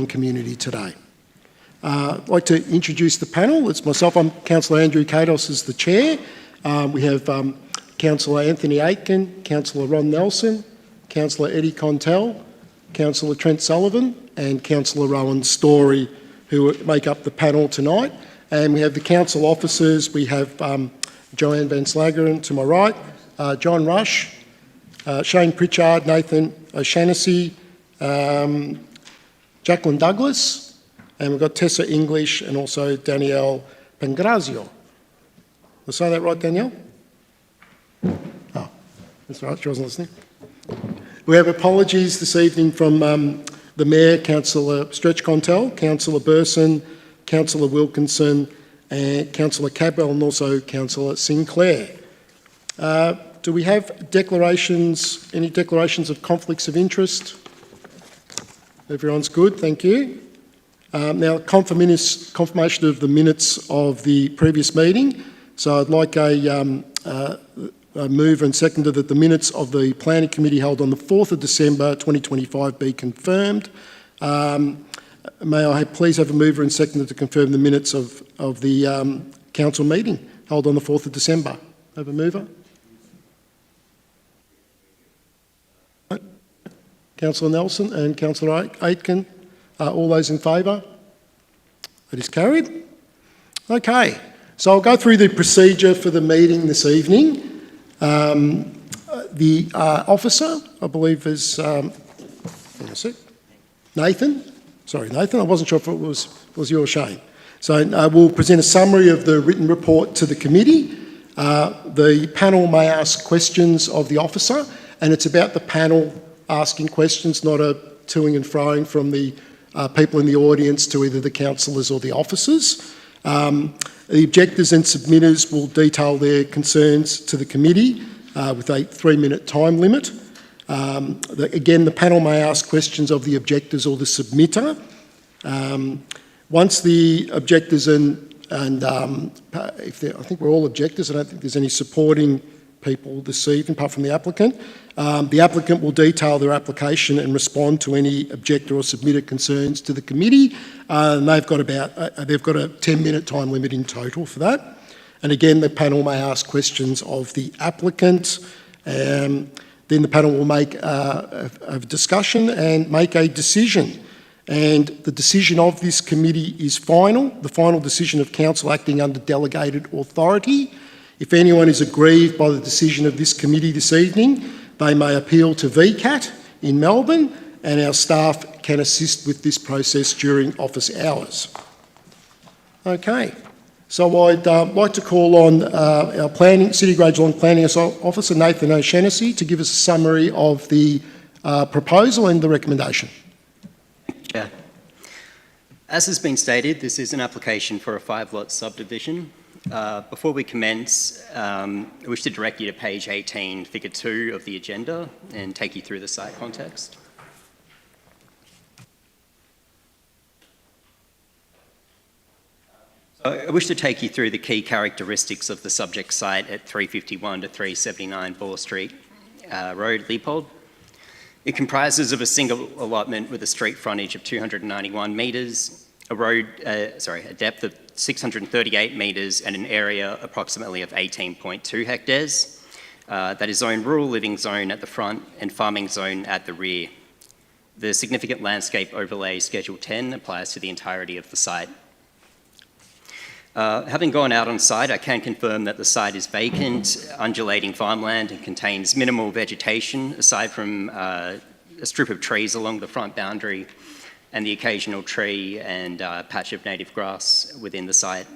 community today. I'd like to introduce the panel. It's myself, I'm Councillor Andrew Kados as the chair. We have Councillor Anthony Aitken, Councillor Ron Nelson, Councillor Eddie Contell, Councillor Trent Sullivan and Councillor Rowan Story, who make up the panel tonight. And we have the council officers. We have Joanne Van Slageren to my right, John Rush, Shane Pritchard, Nathan O'Shannessy, Jacqueline Douglas, and we've got Tessa English and also Danielle Pangrazio. Did I say that right, Danielle? Oh, that's right, she wasn't listening. We have apologies this evening from the Mayor, Councillor Stretch Contell, Councillor Burson, Councillor Wilkinson, and Councillor Cadwell, and also Councillor Sinclair. Do we have declarations, any declarations of conflicts of interest? Everyone's good, thank you. Now, confirmation of the minutes of the previous meeting. So I'd like a move and seconded that the minutes of the Planning Committee held on the 4th of December 2025 be confirmed. May I please have a mover and seconder to confirm the minutes of the council meeting held on the 4th of December? Have a mover? Councillor Nelson and Councillor Aitken, all those in favour? It is carried. Okay, so I'll go through the procedure for the meeting this evening. The officer, I believe, is hang on a sec. Nathan. Sorry, Nathan. I wasn't sure if it was you or Shane. So we'll present a summary of the written report to the committee. The panel may ask questions of the officer, and it's about the panel asking questions, not a toing and froing from the people in the audience to either the councillors or the officers. The objectors and submitters will detail their concerns to the committee with a 3-minute time limit. Again, the panel may ask questions of the objectors or the submitter. Once the objectors and I think we're all objectors, I don't think there's any supporting people this evening apart from the applicant. The applicant will detail their application and respond to any objector or submitter concerns to the committee. And they've got a 10-minute time limit in total for that. And again, the panel may ask questions of the applicant. Then the panel will make a discussion and make a decision. And the decision of this committee is final, the final decision of council acting under delegated authority. If anyone is aggrieved by the decision of this committee this evening, they may appeal to VCAT in Melbourne, and our staff can assist with this process during office hours. Okay, so I'd like to call on our City Grade Geelong Planning Officer, Nathan O'Shannessy, to give us a summary of the proposal and the recommendation. Yeah. As has been stated, this is an application for a 5-lot subdivision. Before we commence, I wish to direct you to page 18, figure 2 of the agenda and take you through the site context. I wish to take you through the key characteristics of the subject site at 351 to 379 Ball Street Road, Leopold. It comprises of a single allotment with a street frontage of 291 metres, a depth of 638 metres and an area approximately of 18.2 hectares. That is zoned rural living zone at the front and farming zone at the rear. The significant landscape overlay Schedule 10 applies to the entirety of the site. Having gone out on site, I can confirm that the site is vacant, undulating farmland and contains minimal vegetation aside from a strip of trees along the front boundary and the occasional tree and patch of native grass within the site.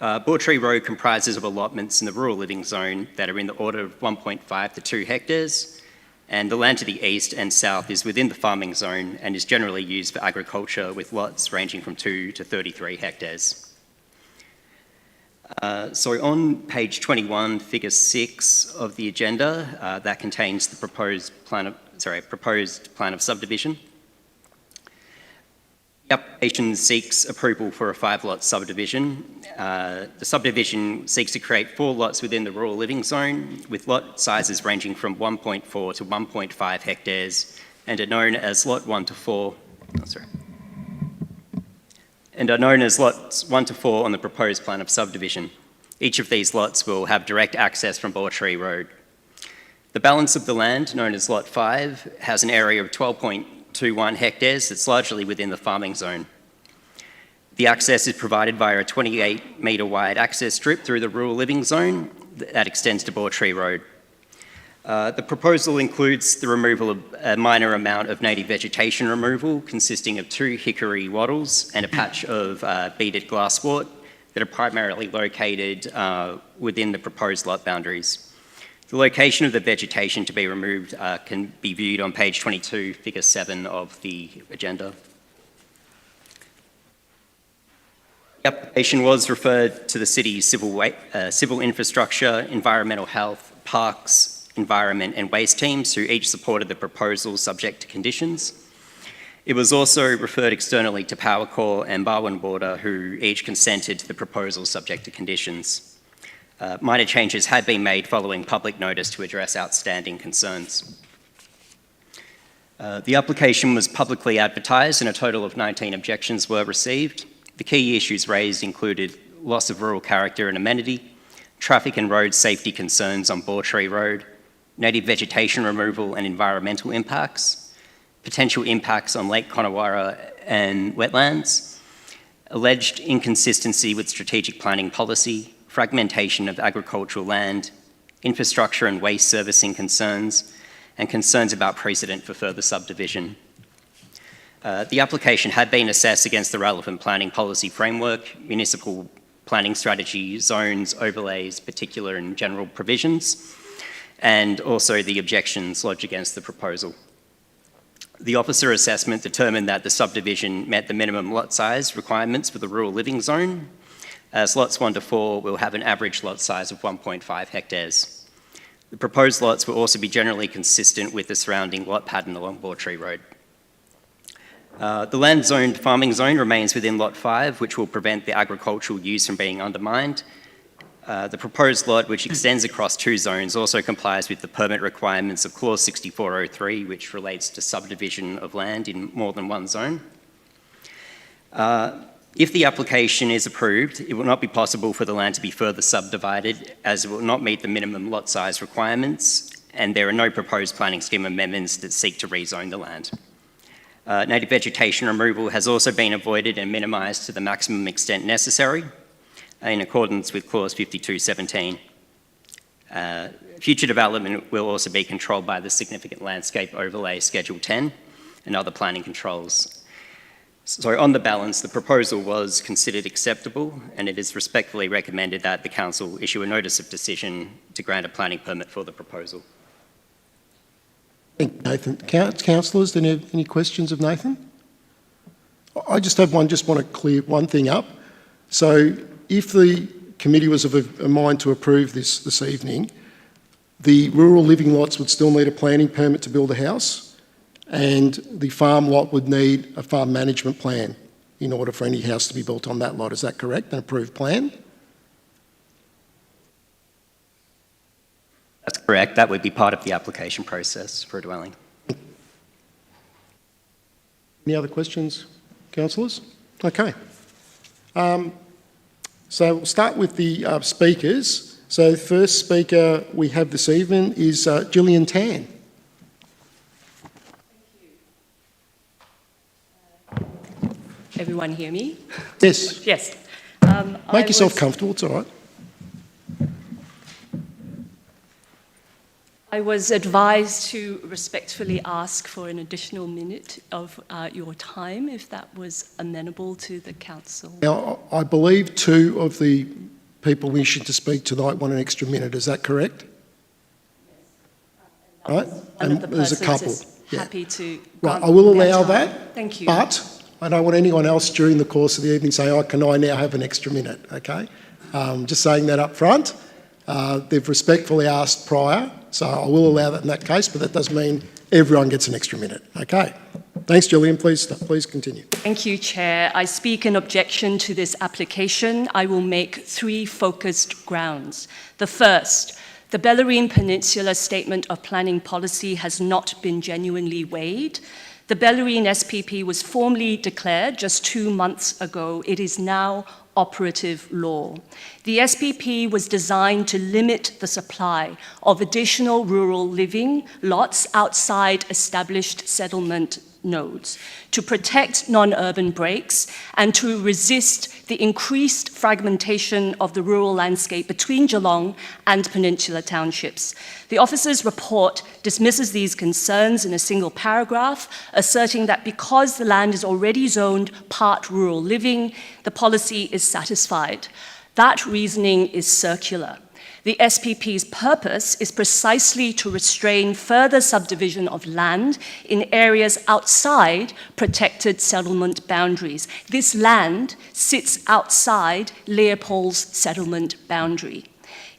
Bawtree Road comprises of allotments in the rural living zone that are in the order of 1.5 to 2 hectares, and the land to the east and south is within the farming zone and is generally used for agriculture with lots ranging from 2 to 33 hectares. So on page 21, figure 6 of the agenda, that contains the proposed plan of subdivision. The application seeks approval for a 5-lot subdivision. The subdivision seeks to create 4 lots within the rural living zone with lot sizes ranging from 1.4 to 1.5 hectares and are known as Lot 1 to 4 Oh, sorry. And are known as lots 1 to 4 on the proposed plan of subdivision. Each of these lots will have direct access from Bawtree Road. The balance of the land, known as Lot 5, has an area of 12.21 hectares that's largely within the farming zone. The access is provided via a 28-metre wide access strip through the rural living zone that extends to Bawtree Road. The proposal includes the removal of a minor amount of native vegetation removal consisting of 2 hickory wattles and a patch of beaded glasswort that are primarily located within the proposed lot boundaries. The location of the vegetation to be removed can be viewed on page 22, figure 7 of the agenda. The application was referred to the city's civil infrastructure, environmental health, parks, environment and waste teams, who each supported the proposal subject to conditions. It was also referred externally to Powercor and Barwon Water, who each consented to the proposal subject to conditions. Minor changes had been made following public notice to address outstanding concerns. The application was publicly advertised and a total of 19 objections were received. The key issues raised included loss of rural character and amenity, traffic and road safety concerns on Bawtree Road, native vegetation removal and environmental impacts, potential impacts on Lake Connewarra and wetlands, alleged inconsistency with strategic planning policy, fragmentation of agricultural land, infrastructure and waste servicing concerns, and concerns about precedent for further subdivision. The application had been assessed against the relevant planning policy framework, municipal planning strategy, zones, overlays, particular and general provisions, and also the objections lodged against the proposal. The officer assessment determined that the subdivision met the minimum lot size requirements for the rural living zone, as lots 1 to 4 will have an average lot size of 1.5 hectares. The proposed lots will also be generally consistent with the surrounding lot pattern along Bawtree Road. The land zoned farming zone remains within Lot 5, which will prevent the agricultural use from being undermined. The proposed lot, which extends across 2 zones, also complies with the permit requirements of Clause 6403, which relates to subdivision of land in more than one zone. If the application is approved, it will not be possible for the land to be further subdivided, as it will not meet the minimum lot size requirements, and there are no proposed planning scheme amendments that seek to rezone the land. Native vegetation removal has also been avoided and minimised to the maximum extent necessary, in accordance with Clause 5217. Future development will also be controlled by the Significant Landscape Overlay Schedule 10 and other planning controls. So on the balance, the proposal was considered acceptable, and it is respectfully recommended that the Council issue a notice of decision to grant a planning permit for the proposal. Thank you, Nathan. Councillors, do you have any questions of Nathan? I just want to clear one thing up. So if the committee was of a mind to approve this evening, the rural living lots would still need a planning permit to build a house, and the farm lot would need a farm management plan in order for any house to be built on that lot. Is that correct? An approved plan? That's correct. That would be part of the application process for a dwelling. Any other questions, councillors? Okay. So we'll start with the speakers. So the first speaker we have this evening is Gillian Tan. Everyone hear me? Yes. Yes. Make yourself comfortable, it's all right. I was advised to respectfully ask for an additional minute of your time, if that was amenable to the council. Now, I believe 2 of the people wishing to speak tonight want an extra minute, is that correct? Right? One of the there's a couple. persons is happy to Right, grant I will their allow time. that. Thank you. But I don't want anyone else during the course of the evening saying, oh, can I now have an extra minute, okay? Just saying that up front. They've respectfully asked prior, so I will allow that in that case, but that does mean everyone gets an extra minute. Okay. Thanks, Gillian. Please continue. Thank you, Chair. I speak in objection to this application. I will make 3 focused grounds. The first, the Bellarine Peninsula Statement of Planning Policy has not been genuinely weighed. The Bellarine SPP was formally declared just 2 months ago. It is now operative law. The SPP was designed to limit the supply of additional rural living lots outside established settlement nodes, to protect non-urban breaks, and to resist the increased fragmentation of the rural landscape between Geelong and Peninsula townships. The officer's report dismisses these concerns in a single paragraph, asserting that because the land is already zoned part rural living, the policy is satisfied. That reasoning is circular. The SPP's purpose is precisely to restrain further subdivision of land in areas outside protected settlement boundaries. This land sits outside Leopold's settlement boundary.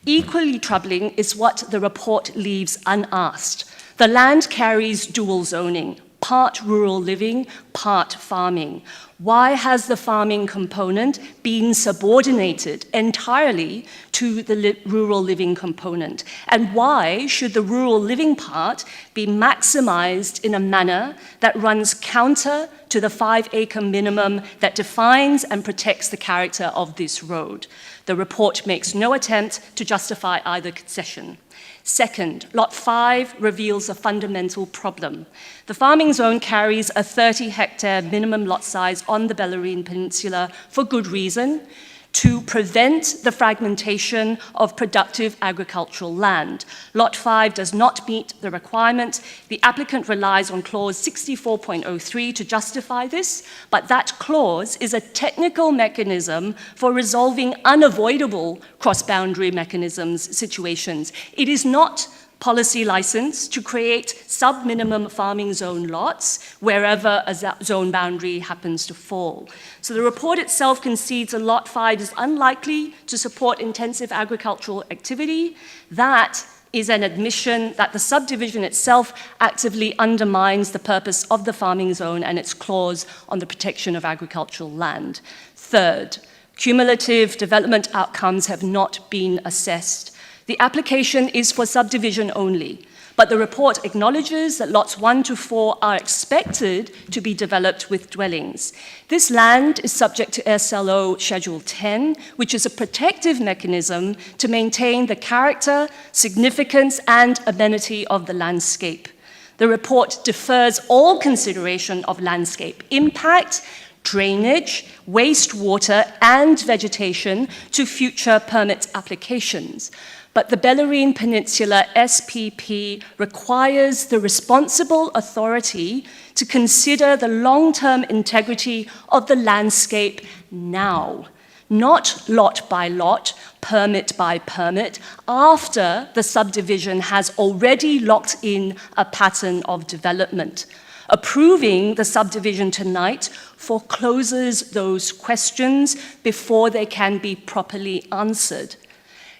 Equally troubling is what the report leaves unasked. The land carries dual zoning, part rural living, part farming. Why has the farming component been subordinated entirely to the rural living component? And why should the rural living part be maximized in a manner that runs counter to the 5-acre minimum that defines and protects the character of this road? The report makes no attempt to justify either concession. Second, Lot 5 reveals a fundamental problem. The farming zone carries a 30-hectare minimum lot size on the Bellarine Peninsula for good reason, to prevent the fragmentation of productive agricultural land. Lot 5 does not meet the requirement. The applicant relies on clause 64.03 to justify this, but that clause is a technical mechanism for resolving unavoidable cross-boundary mechanisms situations. It is not policy license to create sub-minimum farming zone lots wherever a zone boundary happens to fall. So the report itself concedes that Lot 5 is unlikely to support intensive agricultural activity. That is an admission that the subdivision itself actively undermines the purpose of the farming zone and its clause on the protection of agricultural land. Third, cumulative development outcomes have not been assessed. The application is for subdivision only, but the report acknowledges that lots 1 to 4 are expected to be developed with dwellings. This land is subject to SLO Schedule 10, which is a protective mechanism to maintain the character, significance, and amenity of the landscape. The report defers all consideration of landscape impact, drainage, wastewater, and vegetation to future permit applications. But the Bellarine Peninsula SPP requires the responsible authority to consider the long-term integrity of the landscape now, not lot by lot, permit by permit, after the subdivision has already locked in a pattern of development. Approving the subdivision tonight forecloses those questions before they can be properly answered.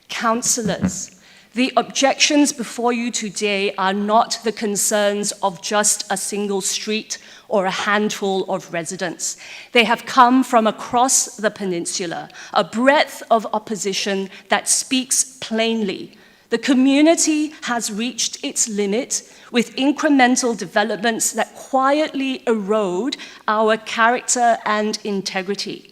Councillors, the objections before you today are not the concerns of just a single street or a handful of residents. They have come from across the peninsula, a breadth of opposition that speaks plainly. The community has reached its limit with incremental developments that quietly erode our character and integrity.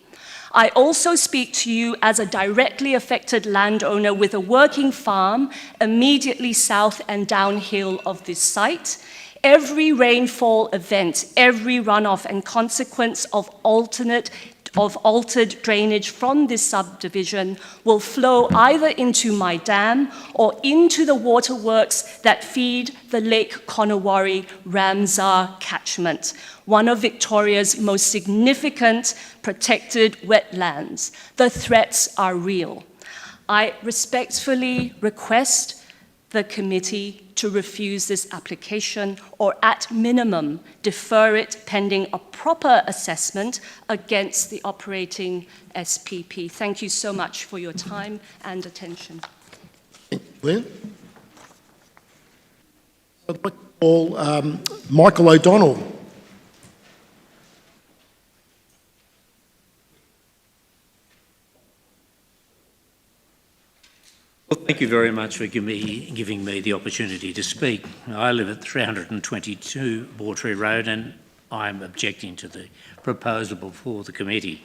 I also speak to you as a directly affected landowner with a working farm immediately south and downhill of this site. Every rainfall event, every runoff and consequence of altered drainage from this subdivision will flow either into my dam or into the waterworks that feed the Lake Conowari Ramsar catchment, one of Victoria's most significant protected wetlands. The threats are real. I respectfully request the committee to refuse this application or at minimum defer it pending a proper assessment against the operating SPP. Thank you so much for your time and attention. Lynn? I'd like to call Michael O'Donnell. Well, thank you very much for giving me the opportunity to speak. I live at 322 Bawtry Road, and I'm objecting to the proposal before the committee.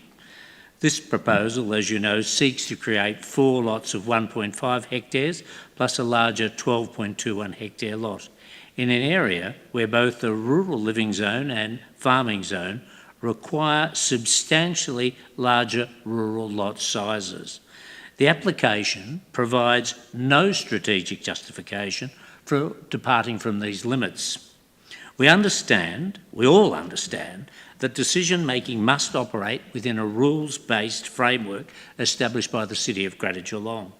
This proposal, as you know, seeks to create 4 lots of 1.5 hectares plus a larger 12.21 hectare lot in an area where both the rural living zone and farming zone require substantially larger rural lot sizes. The application provides no strategic justification for departing from these limits. We all understand, that decision-making must operate within a rules-based framework established by the City of Greater Geelong,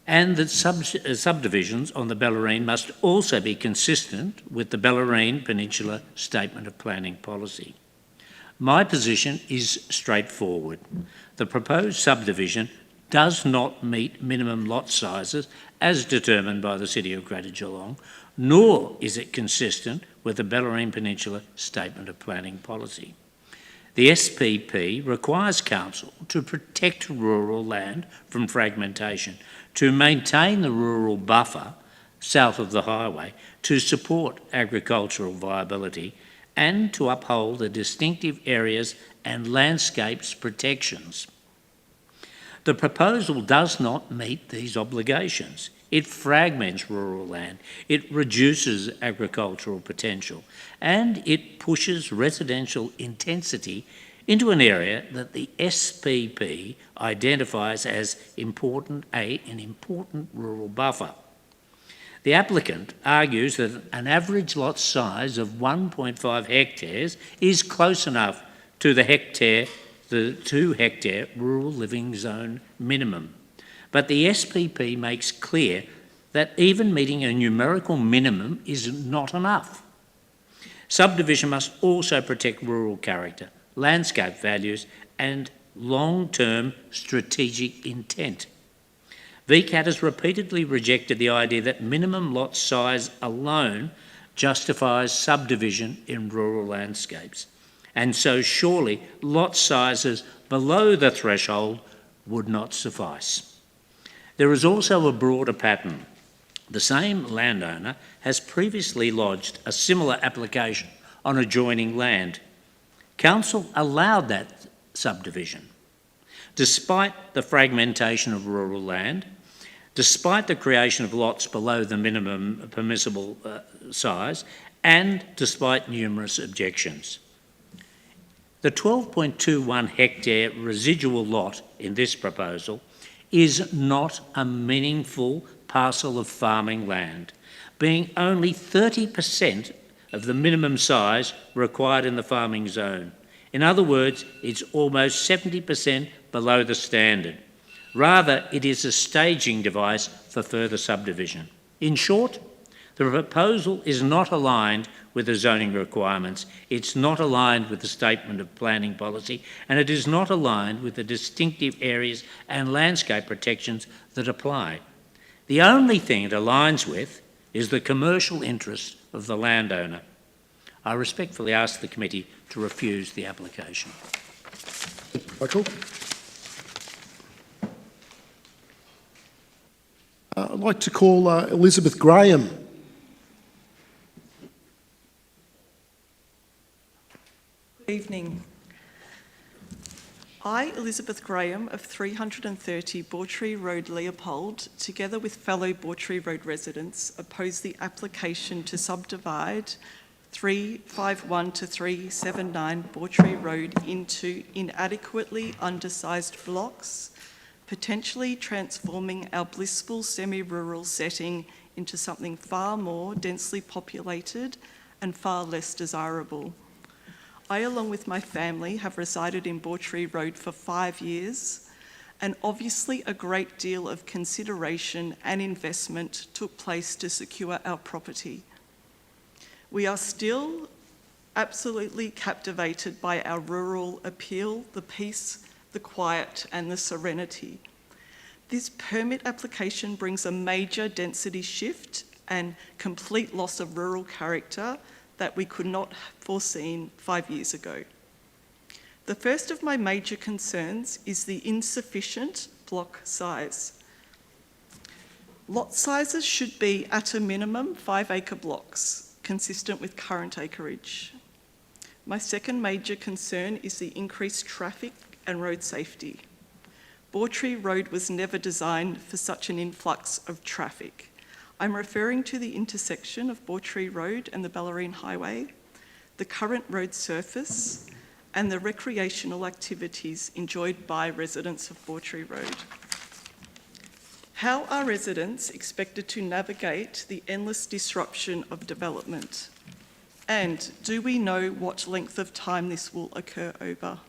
and that subdivisions on the Bellarine must also be consistent with the Bellarine Peninsula Statement of Planning Policy. My position is straightforward. The proposed subdivision does not meet minimum lot sizes as determined by the City of Greater Geelong, nor is it consistent with the Bellarine Peninsula Statement of Planning Policy. The SPP requires Council to protect rural land from fragmentation, to maintain the rural buffer south of the highway, to support agricultural viability, and to uphold the distinctive areas and landscapes protections. The proposal does not meet these obligations. It fragments rural land, it reduces agricultural potential, and it pushes residential intensity into an area that the SPP identifies as an important rural buffer. The applicant argues that an average lot size of 1.5 hectares is close enough to the 2 hectare rural living zone minimum. But the SPP makes clear that even meeting a numerical minimum is not enough. Subdivision must also protect rural character, landscape values, and long-term strategic intent. VCAT has repeatedly rejected the idea that minimum lot size alone justifies subdivision in rural landscapes, and so surely lot sizes below the threshold would not suffice. There is also a broader pattern. The same landowner has previously lodged a similar application on adjoining land. Council allowed that subdivision. Despite the fragmentation of rural land, despite the creation of lots below the minimum permissible size, and despite numerous objections. The 12.21 hectare residual lot in this proposal is not a meaningful parcel of farming land, being only 30% of the minimum size required in the farming zone. In other words, it's almost 70% below the standard. Rather, it is a staging device for further subdivision. In short, the proposal is not aligned with the zoning requirements, it's not aligned with the Statement of Planning Policy, and it is not aligned with the distinctive areas and landscape protections that apply. The only thing it aligns with is the commercial interest of the landowner. I respectfully ask the committee to refuse the application. Michael? I'd like to call Elizabeth Graham. Good evening. I, Elizabeth Graham of 330 Bawtry Road, Leopold, together with fellow Bawtry Road residents, oppose the application to subdivide 351 to 379 Bawtry Road into inadequately undersized blocks, potentially transforming our blissful semi-rural setting into something far more densely populated and far less desirable. I, along with my family, have resided in Bawtry Road for 5 years, and obviously a great deal of consideration and investment took place to secure our property. We are still absolutely captivated by our rural appeal, the peace, the quiet, and the serenity. This permit application brings a major density shift and complete loss of rural character that we could not have foreseen 5 years ago. The first of my major concerns is the insufficient block size. Lot sizes should be at a minimum 5 acre blocks. consistent with current acreage. My second major concern is the increased traffic and road safety. Bawtry Road was never designed for such an influx of traffic. I'm referring to the intersection of Bawtry Road and the Bellarine Highway, the current road surface, and the recreational activities enjoyed by residents of Bawtry Road. How are residents expected to navigate the endless disruption of development? And do we know what length of time this will occur over?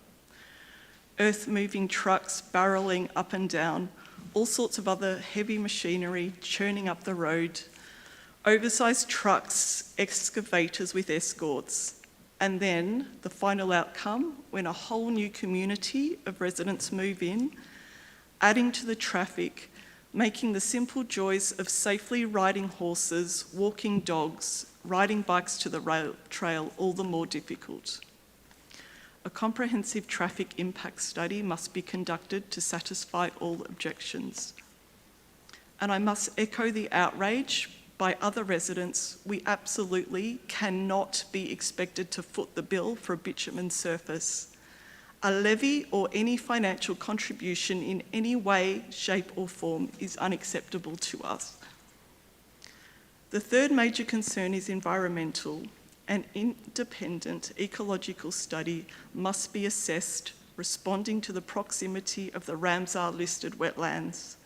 Earth-moving trucks barrelling up and down, all sorts of other heavy machinery churning up the road, oversized trucks, excavators with escorts, and then the final outcome when a whole new community of residents move in, adding to the traffic, making the simple joys of safely riding horses, walking dogs, riding bikes to the rail trail all the more difficult. A comprehensive traffic impact study must be conducted to satisfy all objections. And I must echo the outrage by other residents. We absolutely cannot be expected to foot the bill for a bitumen surface. A levy or any financial contribution in any way, shape or form is unacceptable to us. The third major concern is environmental. An independent ecological study must be assessed, responding to the proximity of the Ramsar listed wetlands,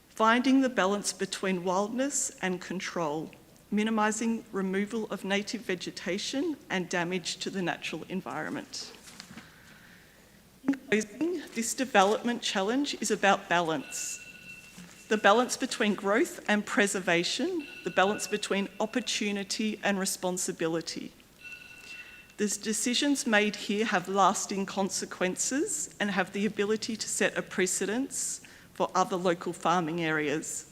finding the balance between wildness and control, minimising removal of native vegetation and damage to the natural environment. In closing, this development challenge is about balance. The balance between growth and preservation, the balance between opportunity and responsibility. The decisions made here have lasting consequences and have the ability to set a precedence for other local farming areas.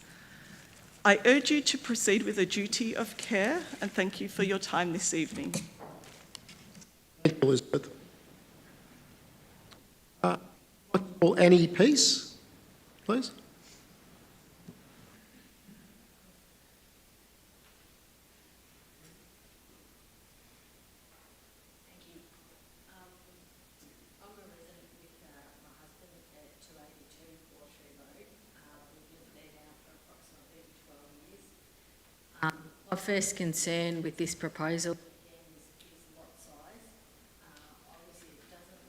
I urge you to proceed with a duty of care, and thank you for your time this evening. Thank you, Elizabeth. Annie Peace, please. My first concern with this proposal is lot size. Obviously, it doesn't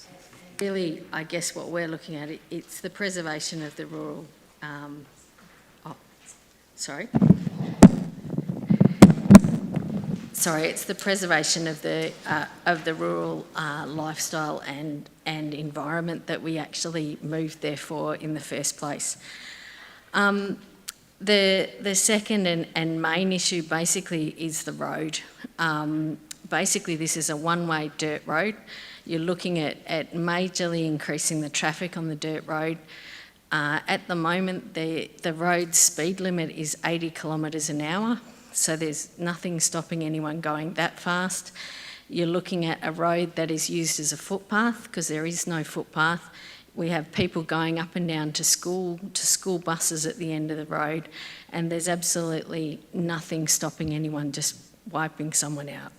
look really, I guess what we're looking at, it's the preservation of the rural, it's the preservation of the rural lifestyle and environment that we actually moved there for in the first place. The second and main issue basically is the road. Basically, this is a one-way dirt road. You're looking at majorly increasing the traffic on the dirt road. At the moment, the road speed limit is 80 kilometres an hour, so there's nothing stopping anyone going that fast. You're looking at a road that is used as a footpath because there is no footpath. We have people going up and down to school buses at the end of the road, and there's absolutely nothing stopping anyone just wiping someone out.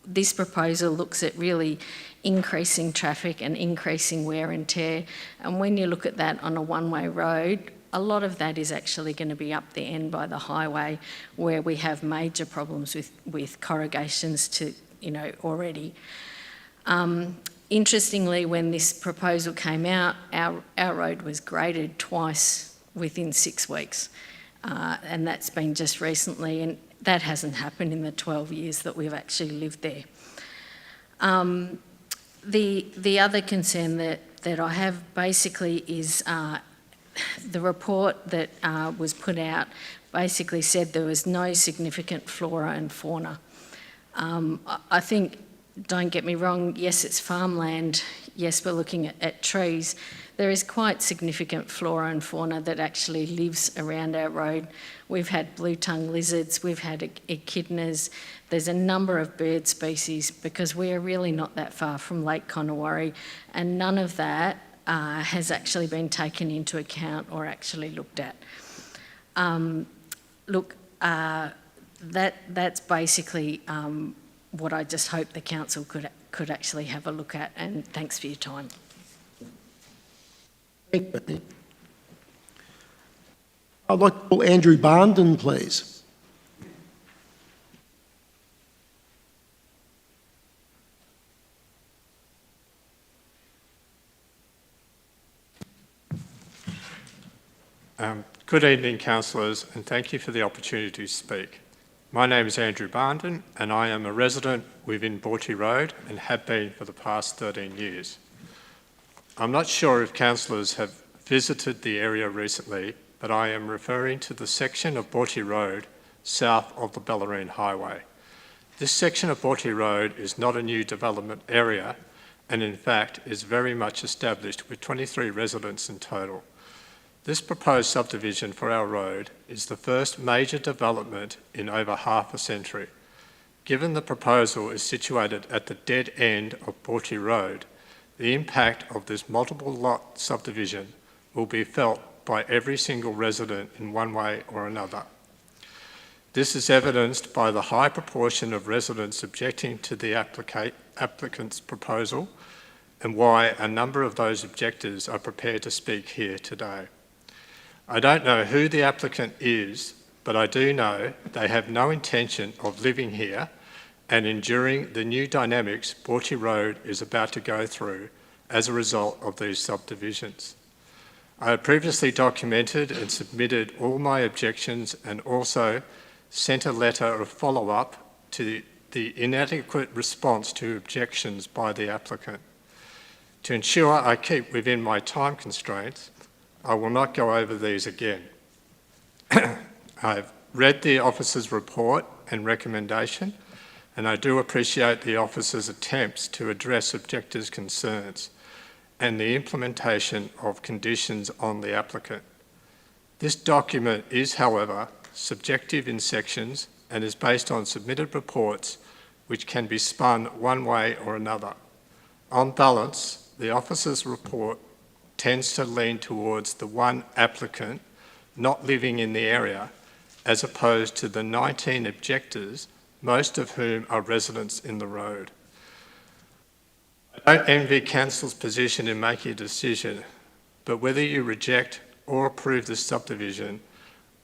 This proposal looks at really increasing traffic and increasing wear and tear, and when you look at that on a one-way road, a lot of that is actually going to be up the end by the highway where we have major problems with corrugations already. Interestingly, when this proposal came out, our road was graded twice within 6 weeks, and that's been just recently, and that hasn't happened in the 12 years that we've actually lived there. The other concern that I have basically is the report that was put out basically said there was no significant flora and fauna. I think, don't get me wrong, yes, it's farmland, yes, we're looking at trees. There is quite significant flora and fauna that actually lives around our road. We've had blue-tongued lizards, we've had echidnas, there's a number of bird species because we are really not that far from Lake Connewarre, and none of that has actually been taken into account or actually looked at. That's basically what I just hope the council could actually have a look at, and thanks for your time. Thank you, Bethany. I'd like to call Andrew Barnden, please. Good evening, councillors, and thank you for the opportunity to speak. My name is Andrew Barnden, and I am a resident within Borty Road and have been for the past 13 years. I'm not sure if councillors have visited the area recently, but I am referring to the section of Borty Road south of the Bellarine Highway. This section of Borty Road is not a new development area, and in fact is very much established with 23 residents in total. This proposed subdivision for our road is the first major development in over half a century. Given the proposal is situated at the dead end of Borty Road, the impact of this multiple lot subdivision will be felt by every single resident in one way or another. This is evidenced by the high proportion of residents objecting to the applicant's proposal and why a number of those objectors are prepared to speak here today. I don't know who the applicant is, but I do know they have no intention of living here and enduring the new dynamics Borty Road is about to go through as a result of these subdivisions. I have previously documented and submitted all my objections and also sent a letter of follow-up to the inadequate response to objections by the applicant. To ensure I keep within my time constraints, I will not go over these again. I've read the officer's report and recommendation, and I do appreciate the officer's attempts to address objectors' concerns and the implementation of conditions on the applicant. This document is, however, subjective in sections and is based on submitted reports which can be spun one way or another. On balance, the officer's report tends to lean towards the one applicant not living in the area, as opposed to the 19 objectors, most of whom are residents in the road. I don't envy council's position in making a decision, but whether you reject or approve this subdivision,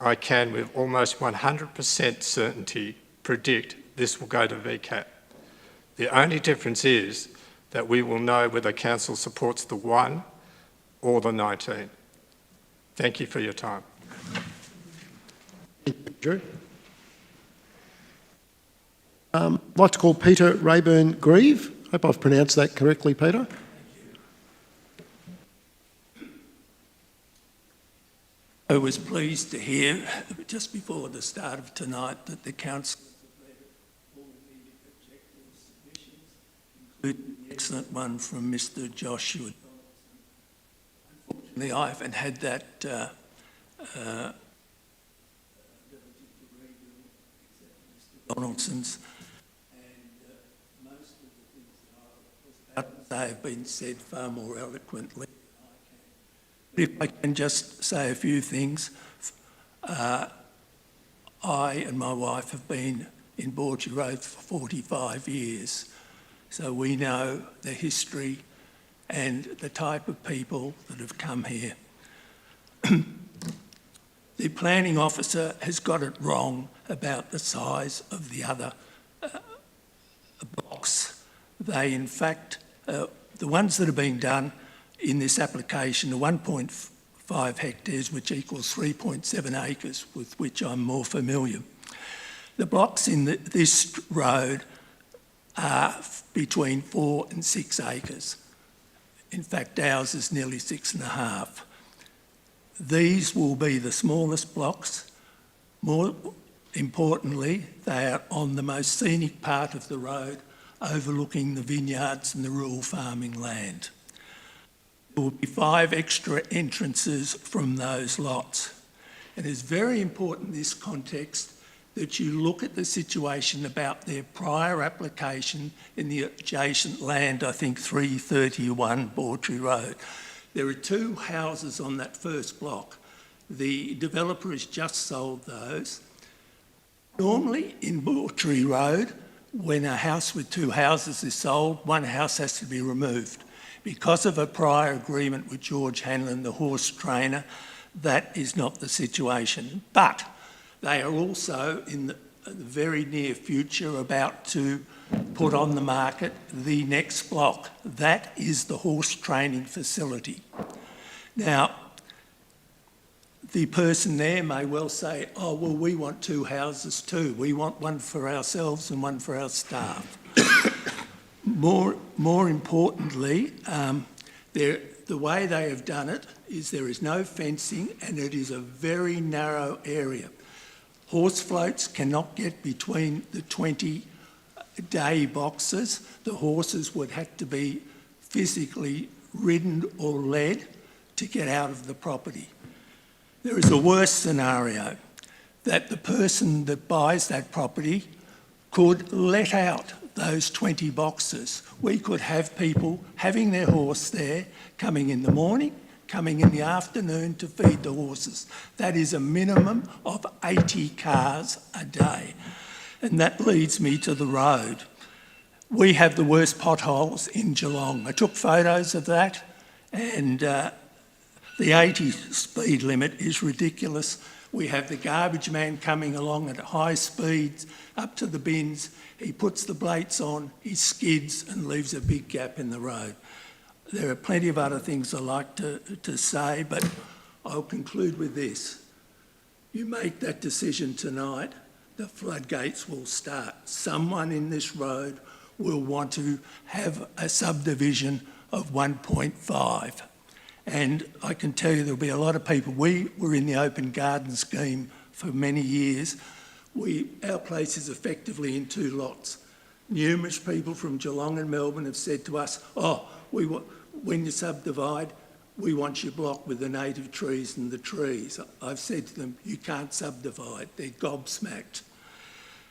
I can with almost 100% certainty predict this will go to VCAT. The only difference is that we will know whether council supports the one or the 19. Thank you for your time. Thank you, Drew. I'd like to call Peter Rayburn-Grieve. Hope I've pronounced that correctly, Peter. I was pleased to hear just before the start of tonight that the council all the objective submissions, including the excellent one from Mr. Joshua. Unfortunately, I haven't had that ability to read them, except Mr. Donaldson's, and most of the things that I was about to say have been said far more eloquently. If I can just say a few things. I and my wife have been in Borty Road for 45 years, so we know the history and the type of people that have come here. The planning officer has got it wrong about the size of the other blocks. They, in fact, the ones that are being done in this application are 1.5 hectares, which equals 3.7 acres, with which I'm more familiar. The blocks in this road are between 4 and 6 acres. In fact, ours is nearly 6.5. These will be the smallest blocks. More importantly, they are on the most scenic part of the road, overlooking the vineyards and the rural farming land. There will be 5 extra entrances from those lots. And it's very important in this context that you look at the situation about their prior application in the adjacent land, I think 331 Borty Road. There are 2 houses on that first block. The developer has just sold those. Normally, in Bawtry Road, when a house with 2 houses is sold, one house has to be removed. Because of a prior agreement with George Hanlon, the horse trainer, that is not the situation. But they are also, in the very near future, about to put on the market the next block. That is the horse training facility. Now, the person there may well say, oh, well, we want 2 houses too. We want one for ourselves and one for our staff. More importantly, the way they have done it is there is no fencing and it is a very narrow area. Horse floats cannot get between the 20-day boxes. The horses would have to be physically ridden or led to get out of the property. There is a worse scenario, that the person that buys that property could let out those 20 boxes. We could have people having their horse there, coming in the morning, coming in the afternoon to feed the horses. That is a minimum of 80 cars a day. And that leads me to the road. We have the worst potholes in Geelong. I took photos of that, and the 80 speed limit is ridiculous. We have the garbage man coming along at high speeds up to the bins. He puts the plates on, he skids and leaves a big gap in the road. There are plenty of other things I like to say, but I'll conclude with this. You make that decision tonight, the floodgates will start. Someone in this road will want to have a subdivision of 1.5. And I can tell you there'll be a lot of people. We were in the open garden scheme for many years. Our place is effectively in 2 lots. Numerous people from Geelong and Melbourne have said to us, oh, when you subdivide, we want your block with the native trees and the trees. I've said to them, you can't subdivide. They're gobsmacked.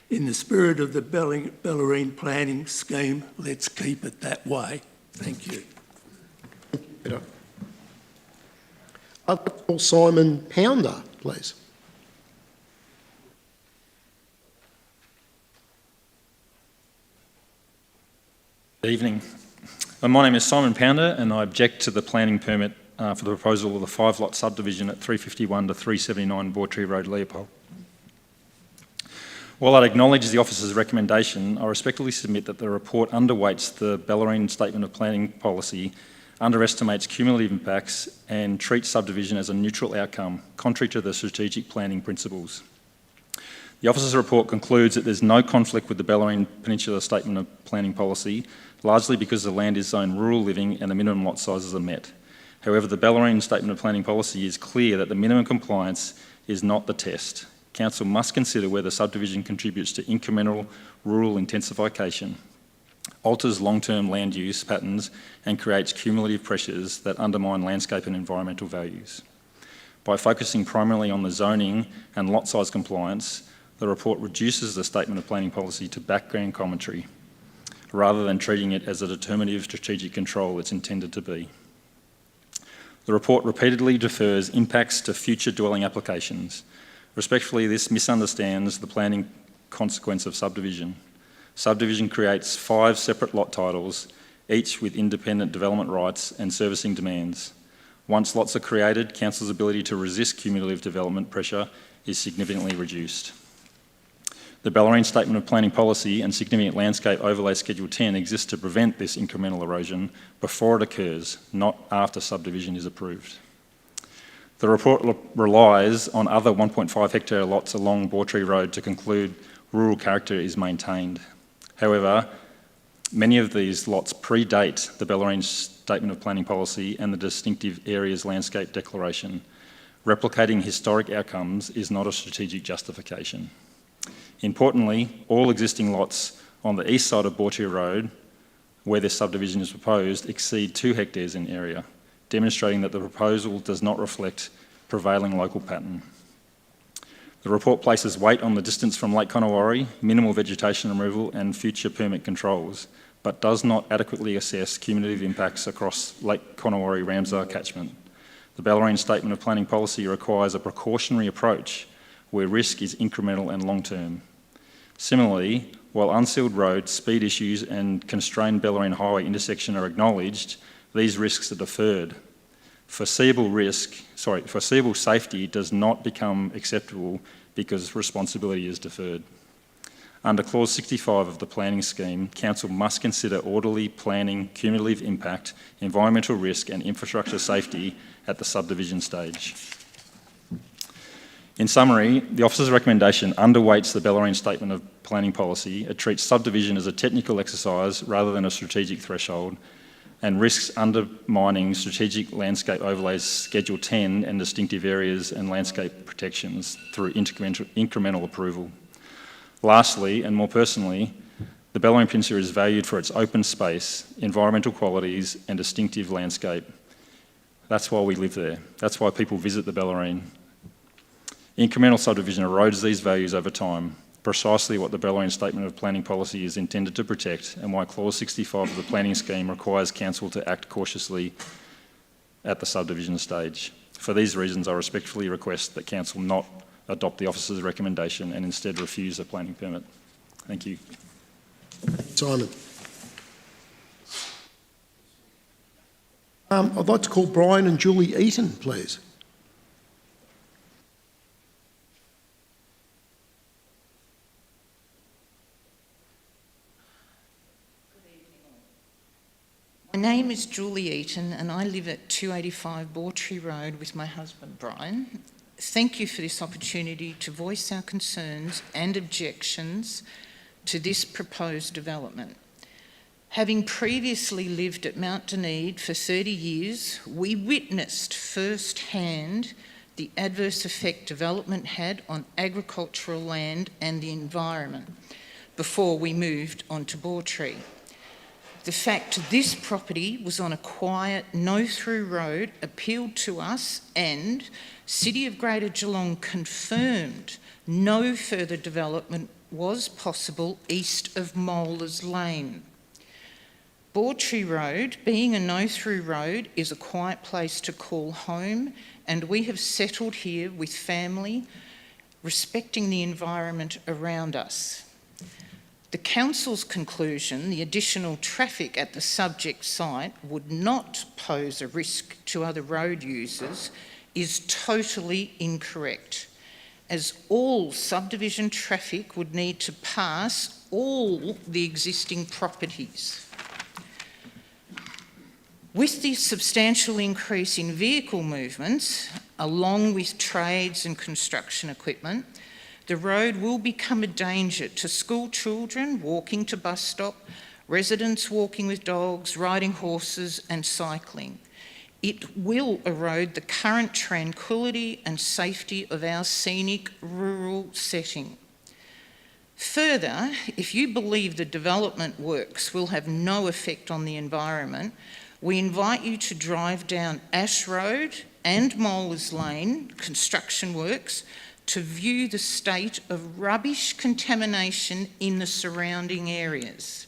In the spirit of the Bellarine planning scheme, let's keep it that way. Thank you. Peter. I'll call Simon Pounder, please. Good evening. My name is Simon Pounder and I object to the planning permit for the proposal of the 5-lot subdivision at 351 to 379 Bawtry Road, Leopold. While I acknowledge the officer's recommendation, I respectfully submit that the report underweights the Bellarine Statement of Planning Policy, underestimates cumulative impacts and treats subdivision as a neutral outcome, contrary to the strategic planning principles. The officer's report concludes that there's no conflict with the Bellarine Peninsula Statement of Planning Policy, largely because the land is zoned rural living and the minimum lot sizes are met. However, the Bellarine Statement of Planning Policy is clear that the minimum compliance is not the test. Council must consider whether subdivision contributes to incremental rural intensification, alters long-term land use patterns and creates cumulative pressures that undermine landscape and environmental values. By focusing primarily on the zoning and lot size compliance, the report reduces the Statement of Planning Policy to background commentary, rather than treating it as a determinative strategic control it's intended to be. The report repeatedly defers impacts to future dwelling applications. Respectfully, this misunderstands the planning consequence of subdivision. Subdivision creates 5 separate lot titles, each with independent development rights and servicing demands. Once lots are created, council's ability to resist cumulative development pressure is significantly reduced. The Bellarine Statement of Planning Policy and Significant Landscape Overlay Schedule 10 exist to prevent this incremental erosion before it occurs, not after subdivision is approved. The report relies on other 1.5 hectare lots along Bawtry Road to conclude rural character is maintained. However, many of these lots predate the Bellarine Statement of Planning Policy and the Distinctive Areas Landscape Declaration. Replicating historic outcomes is not a strategic justification. Importantly, all existing lots on the east side of Bawtry Road, where this subdivision is proposed, exceed 2 hectares in area, demonstrating that the proposal does not reflect prevailing local pattern. The report places weight on the distance from Lake Conowari, minimal vegetation removal and future permit controls, but does not adequately assess cumulative impacts across Lake Conowari Ramsar catchment. The Bellarine Statement of Planning Policy requires a precautionary approach where risk is incremental and long-term. Similarly, while unsealed roads, speed issues and constrained Bellarine Highway intersection are acknowledged, these risks are deferred. Foreseeable safety does not become acceptable because responsibility is deferred. Under Clause 65 of the planning scheme, Council must consider orderly planning, cumulative impact, environmental risk and infrastructure safety at the subdivision stage. In summary, the Office's recommendation underweights the Bellarine Statement of Planning Policy. It treats subdivision as a technical exercise rather than a strategic threshold and risks undermining strategic landscape overlays Schedule 10 and distinctive areas and landscape protections through incremental approval. Lastly, and more personally, the Bellarine Peninsula is valued for its open space, environmental qualities and distinctive landscape. That's why we live there. That's why people visit the Bellarine. Incremental subdivision erodes these values over time, precisely what the Bellarine Statement of Planning Policy is intended to protect and why Clause 65 of the planning scheme requires Council to act cautiously at the subdivision stage. For these reasons, I respectfully request that Council not adopt the Officer's recommendation and instead refuse a planning permit. Thank you. Simon. I'd like to call Brian and Julie Eaton, please. My name is Julie Eaton and I live at 285 Bawtry Road with my husband Brian. Thank you for this opportunity to voice our concerns and objections to this proposed development. Having previously lived at Mount Dunedin for 30 years, we witnessed firsthand the adverse effect development had on agricultural land and the environment before we moved onto Bawtry. The fact this property was on a quiet, no-through road appealed to us, and City of Greater Geelong confirmed no further development was possible east of Mollers Lane. Bawtry Road, being a no-through road, is a quiet place to call home, and we have settled here with family, respecting the environment around us. The Council's conclusion, the additional traffic at the subject site would not pose a risk to other road users, is totally incorrect, as all subdivision traffic would need to pass all the existing properties. With the substantial increase in vehicle movements, along with trades and construction equipment, the road will become a danger to school children walking to bus stop, residents walking with dogs, riding horses and cycling. It will erode the current tranquility and safety of our scenic rural setting. Further, if you believe the development works will have no effect on the environment, we invite you to drive down Ash Road and Mollers Lane, construction works, to view the state of rubbish contamination in the surrounding areas.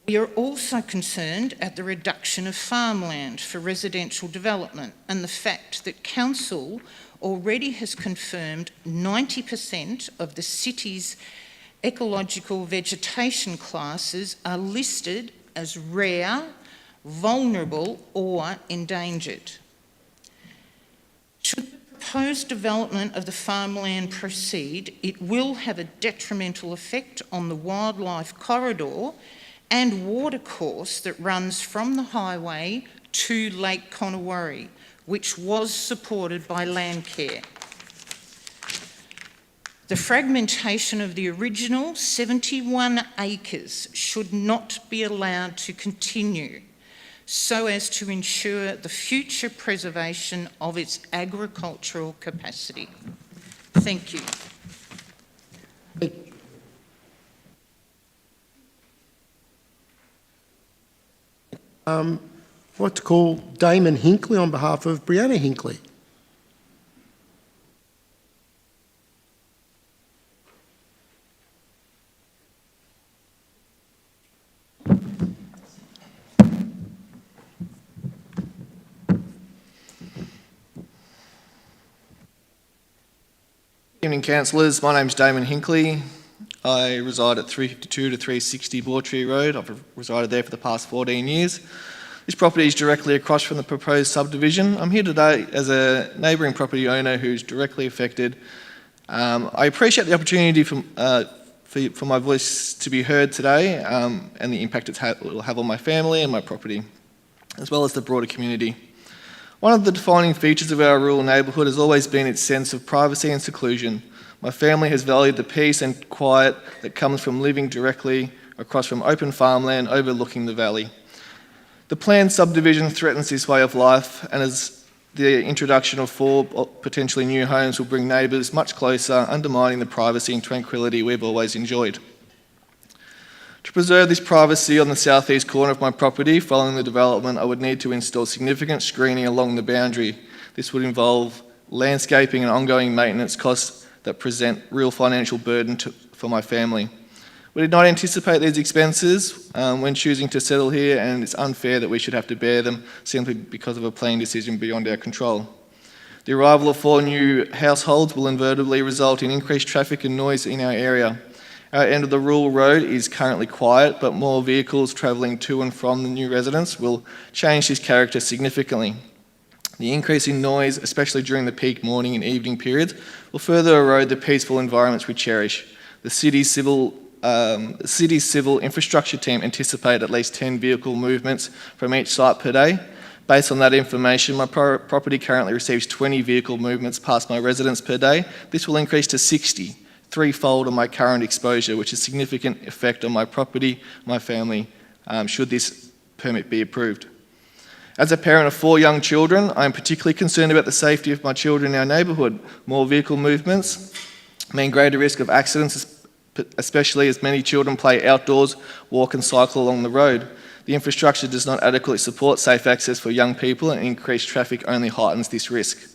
We are also concerned at the reduction of farmland for residential development and the fact that Council already has confirmed 90% of the city's ecological vegetation classes are listed as rare, vulnerable or endangered. Should the proposed development of the farmland proceed, it will have a detrimental effect on the wildlife corridor and watercourse that runs from the highway to Lake Conowari, which was supported by Landcare. The fragmentation of the original 71 acres should not be allowed to continue, so as to ensure the future preservation of its agricultural capacity. Thank you. I'd like to call Damon Hinckley on behalf of Brianna Hinckley. Evening, councillors. My name's Damon Hinkley. I reside at 352 to 360 Bawtree Road. I've resided there for the past 14 years. This property is directly across from the proposed subdivision. I'm here today as a neighbouring property owner who's directly affected. I appreciate the opportunity for my voice to be heard today and the impact it will have on my family and my property, as well as the broader community. One of the defining features of our rural neighbourhood has always been its sense of privacy and seclusion. My family has valued the peace and quiet that comes from living directly across from open farmland overlooking the valley. The planned subdivision threatens this way of life, and as the introduction of 4 potentially new homes will bring neighbours much closer, undermining the privacy and tranquility we've always enjoyed. To preserve this privacy on the southeast corner of my property following the development, I would need to install significant screening along the boundary. This would involve landscaping and ongoing maintenance costs that present real financial burden for my family. We did not anticipate these expenses when choosing to settle here, and it's unfair that we should have to bear them simply because of a planning decision beyond our control. The arrival of 4 new households will inevitably result in increased traffic and noise in our area. Our end of the rural road is currently quiet, but more vehicles travelling to and from the new residents will change this character significantly. The increase in noise, especially during the peak morning and evening periods, will further erode the peaceful environments we cherish. The city's civil infrastructure team anticipate at least 10 vehicle movements from each site per day. Based on that information, my property currently receives 20 vehicle movements past my residence per day. This will increase to 60. Threefold on my current exposure, which is a significant effect on my property, my family, should this permit be approved. As a parent of 4 young children, I am particularly concerned about the safety of my children in our neighbourhood. More vehicle movements mean greater risk of accidents, especially as many children play outdoors, walk and cycle along the road. The infrastructure does not adequately support safe access for young people, and increased traffic only heightens this risk.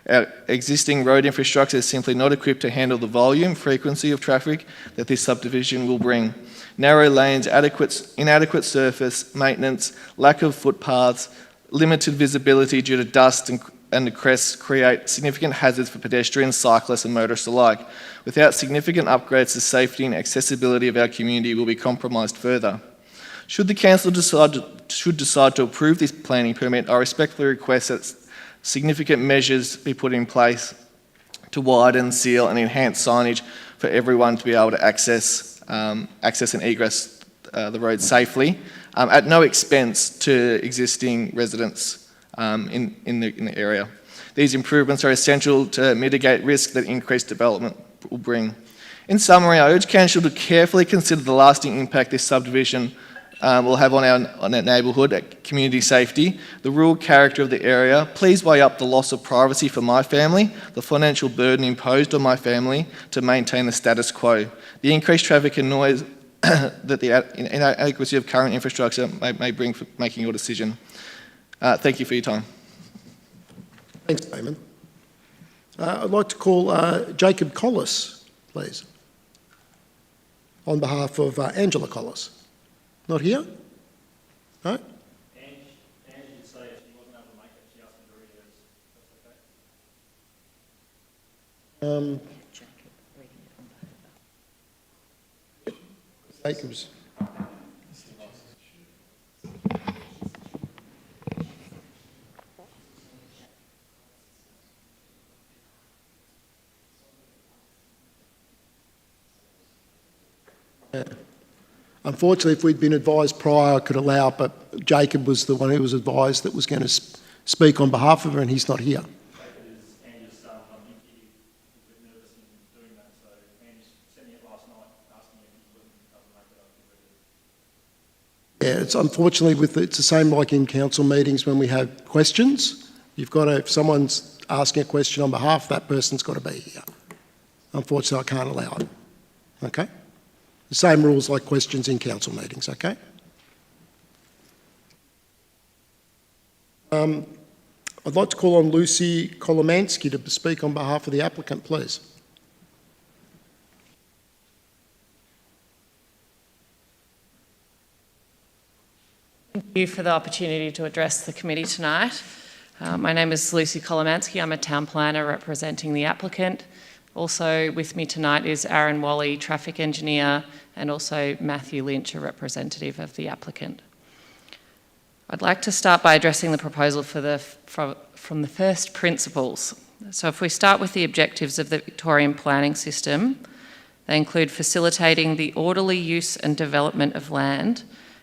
Our existing road infrastructure is simply not equipped to handle the volume, frequency of traffic that this subdivision will bring. Narrow lanes, inadequate surface maintenance, lack of footpaths, limited visibility due to dust and the crests create significant hazards for pedestrians, cyclists and motorists alike. Without significant upgrades, the safety and accessibility of our community will be compromised further. Should the council decide to approve this planning permit, I respectfully request that significant measures be put in place to widen, seal and enhance signage for everyone to be able to access and egress the road safely at no expense to existing residents in the area. These improvements are essential to mitigate risk that increased development will bring. In summary, I urge council to carefully consider the lasting impact this subdivision will have on our neighbourhood, community safety, the rural character of the area. Please weigh up the loss of privacy for my family, the financial burden imposed on my family to maintain the status quo, the increased traffic and noise that the inadequacy of current infrastructure may bring for making your decision. Thank you for your time. Thanks, Damon. I'd like to call Jacob Collis, please, on behalf of Angela Collis. Not here? No? Ange did say if she wasn't able to make it, she asked me to read hers. That's okay. Jacob's. Yeah. Unfortunately, if we'd been advised prior, I could allow it, but Jacob was the one who was advised that was going to speak on behalf of her, and he's not here. Jacob is Ange's son. I think he was a bit nervous in doing that, so Ange sent me it last night asking if he wasn't able to make it. Yeah, it's unfortunately it's the same like in council meetings when we have questions. You've got to, if someone's asking a question on behalf, that person's got to be here. Unfortunately, I can't allow it. Okay? The same rules like questions in council meetings, okay? I'd like to call on Lucy Kolomansky to speak on behalf of the applicant, please. Thank you for the opportunity to address the committee tonight. My name is Lucy Kolomansky. I'm a town planner representing the applicant. Also with me tonight is Aaron Wally, traffic engineer, and also Matthew Lynch, a representative of the applicant. I'd like to start by addressing the proposal from the first principles. So if we start with the objectives of the Victorian planning system, they include facilitating the orderly use and development of land,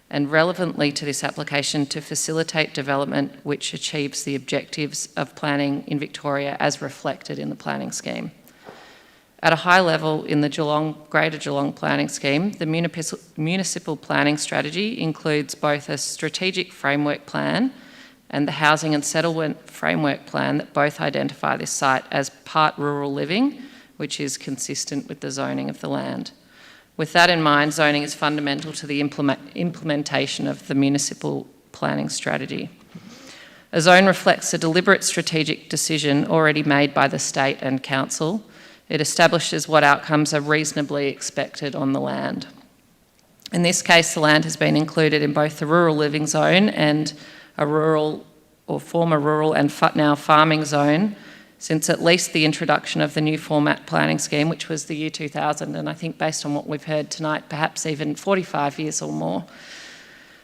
and relevantly to this application, to facilitate development which achieves the objectives of planning in Victoria as reflected in the planning scheme. At a high level in the Greater Geelong Planning Scheme, the municipal planning strategy includes both a strategic framework plan and the housing and settlement framework plan that both identify this site as part rural living, which is consistent with the zoning of the land. With that in mind, zoning is fundamental to the implementation of the municipal planning strategy. A zone reflects a deliberate strategic decision already made by the state and council. It establishes what outcomes are reasonably expected on the land. In this case, the land has been included in both the rural living zone and a rural or former rural and now farming zone since at least the introduction of the new format planning scheme, which was the year 2000, and I think based on what we've heard tonight, perhaps even 45 years or more.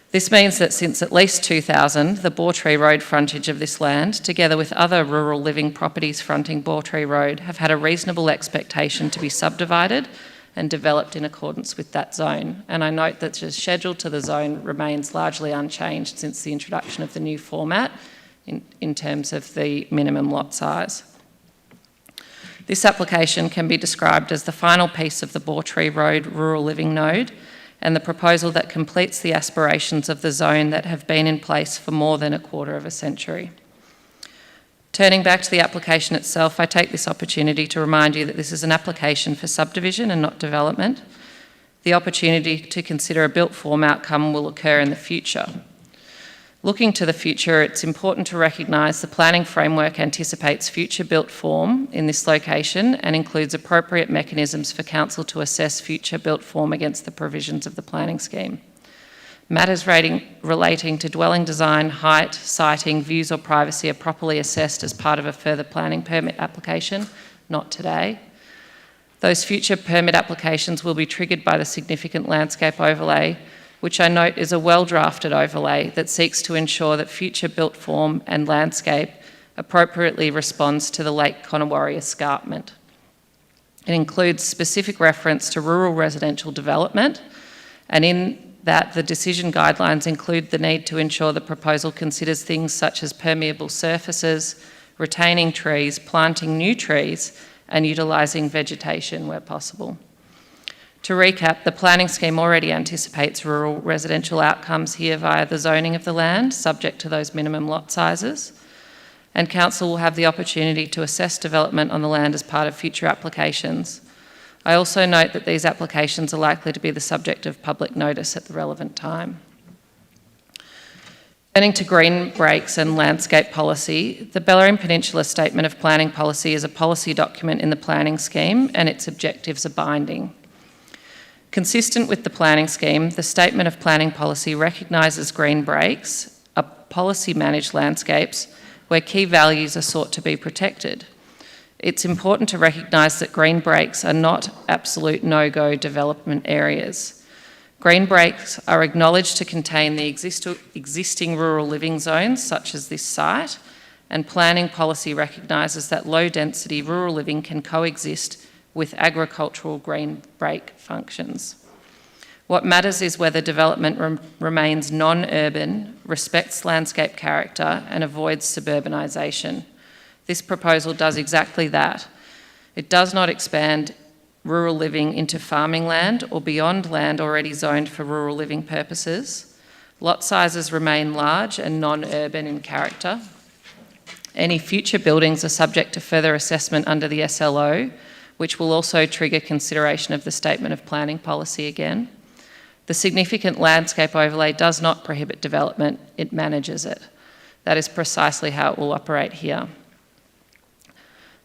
This means that since at least 2000, the Bawtree Road frontage of this land, together with other rural living properties fronting Bawtree Road, have had a reasonable expectation to be subdivided and developed in accordance with that zone. And I note that the schedule to the zone remains largely unchanged since the introduction of the new format in terms of the minimum lot size. This application can be described as the final piece of the Bawtree Road rural living node and the proposal that completes the aspirations of the zone that have been in place for more than a quarter of a century. Turning back to the application itself, I take this opportunity to remind you that this is an application for subdivision and not development. The opportunity to consider a built form outcome will occur in the future. Looking to the future, it's important to recognise the planning framework anticipates future built form in this location and includes appropriate mechanisms for council to assess future built form against the provisions of the planning scheme. Matters relating to dwelling design, height, siting, views or privacy are properly assessed as part of a further planning permit application, not today. Those future permit applications will be triggered by the significant landscape overlay, which I note is a well-drafted overlay that seeks to ensure that future built form and landscape appropriately responds to the Lake Connewarre escarpment. It includes specific reference to rural residential development, and in that the decision guidelines include the need to ensure the proposal considers things such as permeable surfaces, retaining trees, planting new trees, and utilising vegetation where possible. To recap, the planning scheme already anticipates rural residential outcomes here via the zoning of the land, subject to those minimum lot sizes, and council will have the opportunity to assess development on the land as part of future applications. I also note that these applications are likely to be the subject of public notice at the relevant time. Turning to green breaks and landscape policy, the Bellarine Peninsula Statement of Planning Policy is a policy document in the planning scheme and its objectives are binding. Consistent with the planning scheme, the Statement of Planning Policy recognises green breaks, are policy-managed landscapes where key values are sought to be protected. It's important to recognise that green breaks are not absolute no-go development areas. Green breaks are acknowledged to contain the existing rural living zones, such as this site, and planning policy recognises that low-density rural living can coexist with agricultural green break functions. What matters is whether development remains non-urban, respects landscape character and avoids suburbanisation. This proposal does exactly that. It does not expand rural living into farming land or beyond land already zoned for rural living purposes. Lot sizes remain large and non-urban in character. Any future buildings are subject to further assessment under the SLO, which will also trigger consideration of the Statement of Planning Policy again. The significant landscape overlay does not prohibit development, it manages it. That is precisely how it will operate here.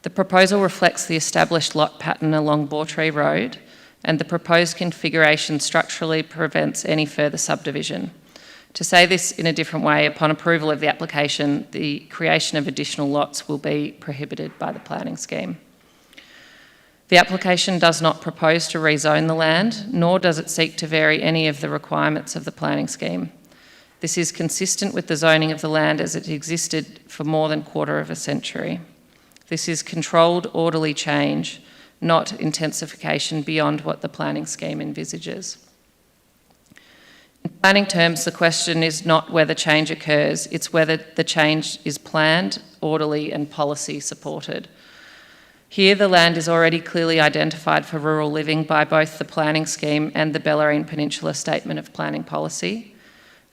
The proposal reflects the established lot pattern along Bawtree Road, and the proposed configuration structurally prevents any further subdivision. To say this in a different way, upon approval of the application, the creation of additional lots will be prohibited by the planning scheme. The application does not propose to rezone the land, nor does it seek to vary any of the requirements of the planning scheme. This is consistent with the zoning of the land as it existed for more than a quarter of a century. This is controlled, orderly change, not intensification beyond what the planning scheme envisages. In planning terms, the question is not whether change occurs, it's whether the change is planned, orderly and policy supported. Here, the land is already clearly identified for rural living by both the planning scheme and the Bellarine Peninsula Statement of Planning Policy.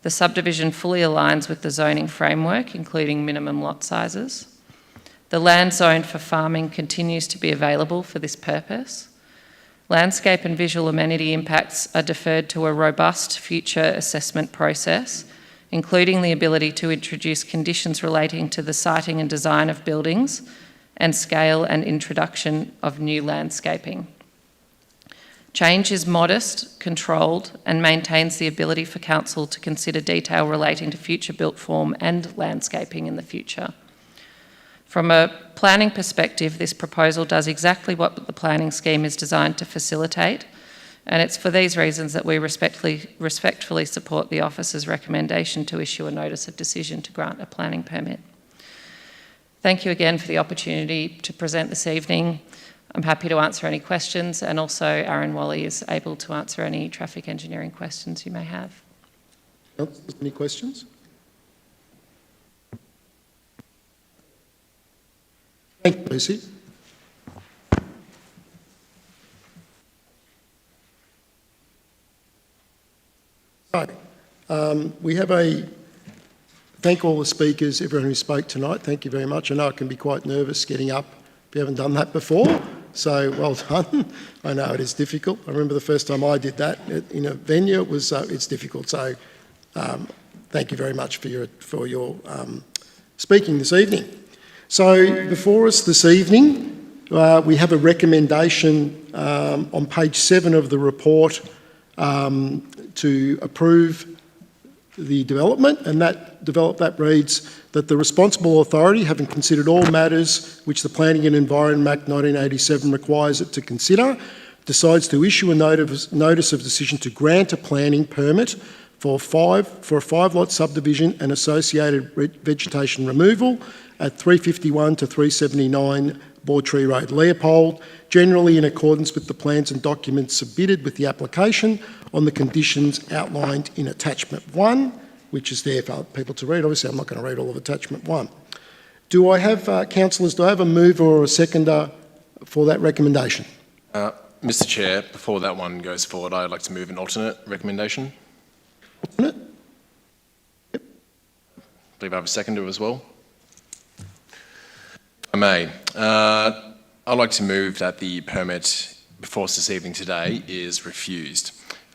The subdivision fully aligns with the zoning framework, including minimum lot sizes. The land zoned for farming continues to be available for this purpose. Landscape and visual amenity impacts are deferred to a robust future assessment process, including the ability to introduce conditions relating to the siting and design of buildings and scale and introduction of new landscaping. Change is modest, controlled, and maintains the ability for council to consider detail relating to future built form and landscaping in the future. From a planning perspective, this proposal does exactly what the planning scheme is designed to facilitate, and it's for these reasons that we respectfully support the officer's recommendation to issue a notice of decision to grant a planning permit. Thank you again for the opportunity to present this evening. I'm happy to answer any questions, and also Aaron Wally is able to answer any traffic engineering questions you may have. Any questions? Thank you, Lucy. So, we have thank all the speakers, everyone who spoke tonight. Thank you very much. I know it can be quite nervous getting up if you haven't done that before, so well done. I know it is difficult. I remember the first time I did that in a venue, it's difficult. So thank you very much for your speaking this evening. So before us this evening, we have a recommendation on page 7 of the report to approve the development, and that reads that the responsible authority, having considered all matters which the Planning and Environment Act 1987 requires it to consider, decides to issue a notice of decision to grant a planning permit for a 5-lot subdivision and associated vegetation removal at 351 to 379 Bawtree Road, Leopold, generally in accordance with the plans and documents submitted with the application on the conditions outlined in attachment 1, which is there for people to read. Obviously, I'm not going to read all of attachment 1. Do I have, councillors, do I have a mover or a seconder for that recommendation? Mr Chair, before that one goes forward, I'd like to move an alternate recommendation. Alternate? Yep. I believe I have a seconder as well. I may. I'd like to move that the permit before us this evening today is refused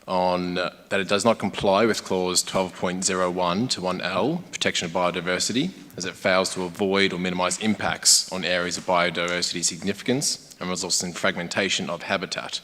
on that it does not comply with clause 12.01 to 1L, protection of biodiversity, as it fails to avoid or minimise impacts on areas of biodiversity significance and results in fragmentation of habitat.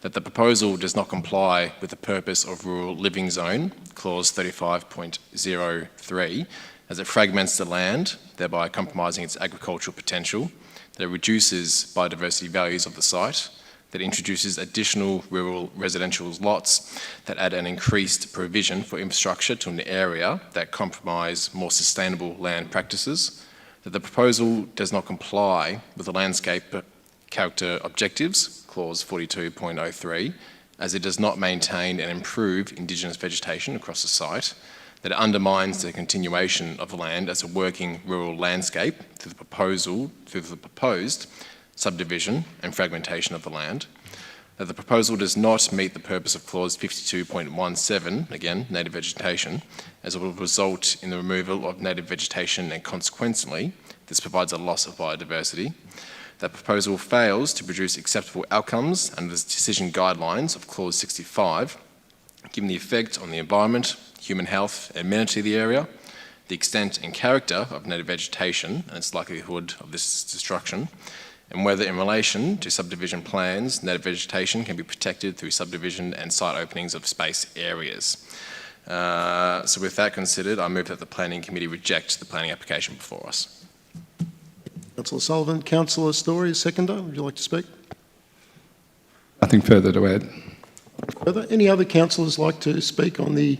That the proposal does not comply with the purpose of rural living zone, clause 35.03, as it fragments the land, thereby compromising its agricultural potential, that it reduces biodiversity values of the site, that introduces additional rural residential lots that add an increased provision for infrastructure to an area that compromise more sustainable land practices, that the proposal does not comply with the landscape character objectives, clause 42.03, as it does not maintain and improve Indigenous vegetation across the site, that it undermines the continuation of the land as a working rural landscape through the proposed subdivision and fragmentation of the land, that the proposal does not meet the purpose of clause 52.17, again, native vegetation, as it will result in the removal of native vegetation and consequently, this provides a loss of biodiversity. That proposal fails to produce acceptable outcomes under the decision guidelines of clause 65, given the effect on the environment, human health and amenity of the area, the extent and character of native vegetation and its likelihood of this destruction, and whether in relation to subdivision plans, native vegetation can be protected through subdivision and site openings of space areas. So with that considered, I move that the Planning Committee reject the planning application before us. Councillor Sullivan. Councillor Story, seconder, would you like to speak? Nothing further to add. Further, any other councillors like to speak on the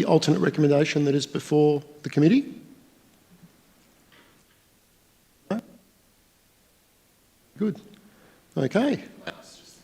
alternate recommendation that is before the committee? No? Good. Okay.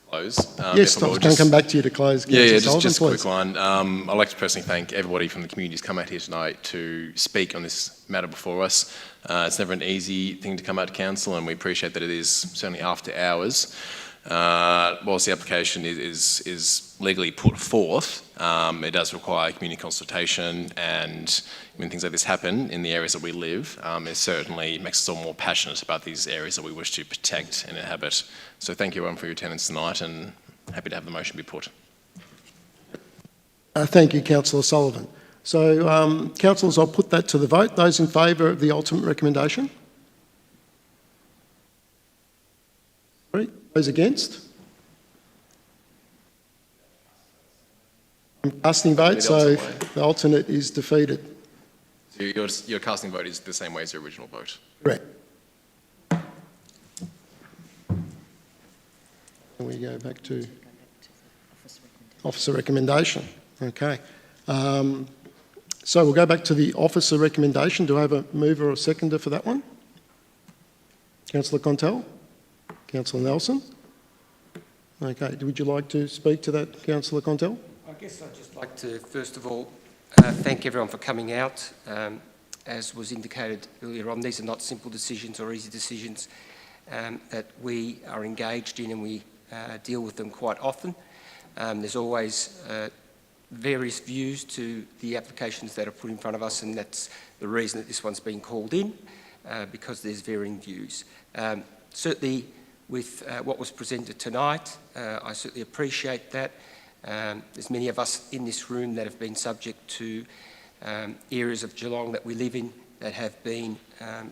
Close. Yes, I was going to come back to you to close. Yeah, Sullivan, just a please. quick one. I'd like to personally thank everybody from the community who's come out here tonight to speak on this matter before us. It's never an easy thing to come out to council, and we appreciate that it is certainly after hours. Whilst the application is legally put forth, it does require community consultation, and when things like this happen in the areas that we live, it certainly makes us all more passionate about these areas that we wish to protect and inhabit. So thank you everyone for your attendance tonight, and happy to have the motion be put. Thank you, Councillor Sullivan. So, councillors, I'll put that to the vote. Those in favour of the ultimate recommendation? Those against? I'm casting votes, so the alternate is defeated. So your casting vote is the same way as your original vote? Correct. And we go back to officer recommendation. Okay. So we'll go back to the officer recommendation. Do I have a mover or a seconder for that one? Councillor Contell? Councillor Nelson? Okay. Would you like to speak to that, Councillor Contell? I guess I'd just like to, first of all, thank everyone for coming out. As was indicated earlier on, these are not simple decisions or easy decisions that we are engaged in, and we deal with them quite often. There's always various views to the applications that are put in front of us, and that's the reason that this one's been called in, because there's varying views. Certainly with what was presented tonight, I certainly appreciate that. There's many of us in this room that have been subject to areas of Geelong that we live in that have been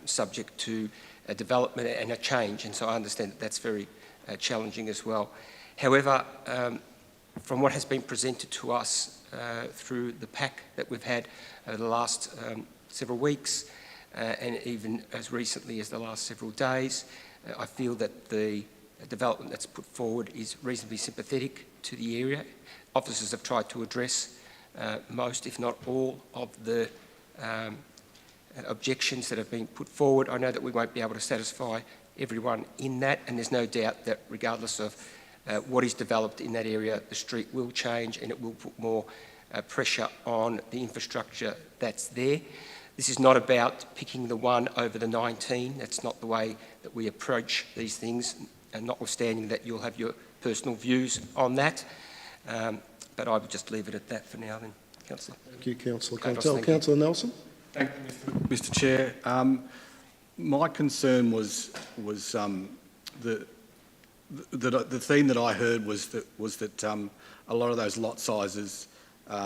subject to a development and a change, and so I understand that that's very challenging as well. However, from what has been presented to us through the pack that we've had over the last several weeks, and even as recently as the last several days, I feel that the development that's put forward is reasonably sympathetic to the area. Officers have tried to address most, if not all, of the objections that have been put forward. I know that we won't be able to satisfy everyone in that, and there's no doubt that regardless of what is developed in that area, the street will change and it will put more pressure on the infrastructure that's there. This is not about picking the one over the 19. That's not the way that we approach these things, and notwithstanding that you'll have your personal views on that. But I would just leave it at that for now then, Councillor. Thank you, Councillor Contell. Councillor Nelson? Thank you, Mr Chair. My concern was the theme that I heard was that a lot of those lot sizes, the